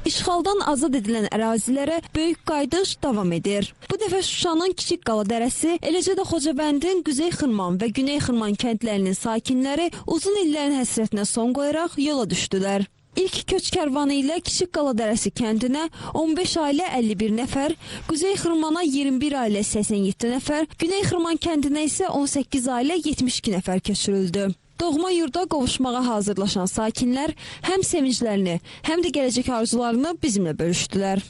İşğaldan azad edilən ərazilərə böyük qayıdış davam edir. Bu dəfə Şuşanın Kiçik Qala dərəsi, eləcə də Xocavəndin Quzey Xırman və Güney Xırman kəndlərinin sakinləri uzun illərin həsrətinə son qoyaraq yola düşdülər. İlk köç kərvanı ilə Kiçik Qala dərəsi kəndinə 15 ailə 51 nəfər, Quzey Xırmana 21 ailə 87 nəfər, Güney Xırman kəndinə isə 18 ailə 72 nəfər köçürüldü. Doğma yurda qovuşmağa hazırlaşan sakinlər həm sevinclərini, həm də gələcək arzularını bizimlə bölüşdülər.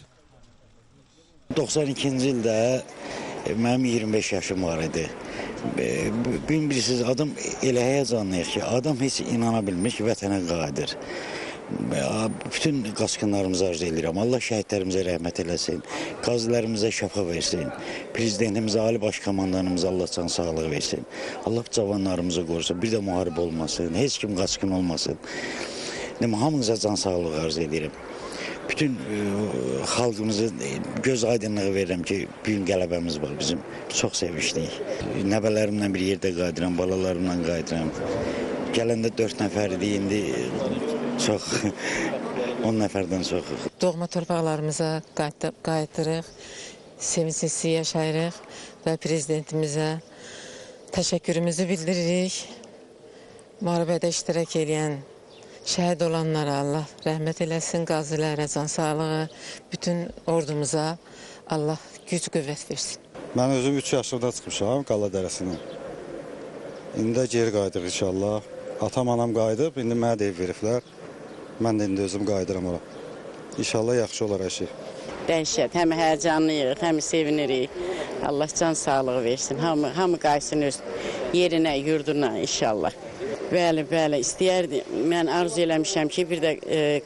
92-ci ildə mənim 25 yaşım var idi. Bilirsiniz, adam elə həyəcanlıyıq ki, adam heç inana bilmiş ki, vətənə qayıdır. Bütün qaçqınlarımızı arzu edirəm. Allah şəhidlərimizə rəhmət eləsin, qazilərimizə şəfa versin, prezidentimizə, ali baş komandanımıza Allah can sağlığı versin. Allah cavanlarımızı qorusun, bir də müharibə olmasın, heç kim qaçqın olmasın. Hamınıza can sağlığı arzu edirəm. Bütün xalqımızı göz aydınlığı verirəm ki, bir gün qələbəmiz var bizim. Çox sevinçliyik. Nəvələrimlə bir yerdə qayıdıram, balalarımla qayıdıram. Gələndə 4 nəfər idi, indi çox, 10 nəfərdən çoxuq. Doğma torpaqlarımıza qayıdırıq, sevinçli yaşayırıq və prezidentimizə təşəkkürümüzü bildiririk. Müharibədə iştirak edən, şəhid olanlara Allah rəhmət eləsin, qazilərə can sağlığı, bütün ordumuza Allah güc qüvvət versin. Mən özüm 3 yaşımda çıxmışam Qala dərəsinə. İndi geri qayıdıq inşallah. Atam, anam qayıdıb, indi mənə də ev veriblər. Mən də indi özüm qayıdıram ora. İnşallah yaxşı olar hər şey. Dəhşət, həm həyəcanlıyıq, həm sevinirik. Allah can sağlığı versin. Hamı qaysın öz yerinə, yurduna inşallah. Bəli, istəyərdim. Mən arzu eləmişəm ki, bir də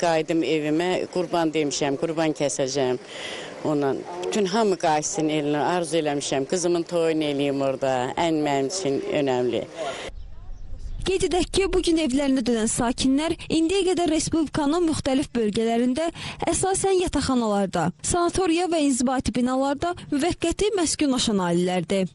qayıdım evimə, qurban demişəm, qurban kəsəcəm. Ondan bütün hamı qaysın elinə, arzu eləmişəm. Qızımın toyunu eləyim orada, ən mənim üçün önəmli. Qeyd edək ki, bugün evlərinə dönən sakinlər indiyə qədər Respublikanın müxtəlif bölgələrində əsasən yataqxanalarda, sanatoriya və inzibati binalarda müvəqqəti məskunlaşan ailələrdir.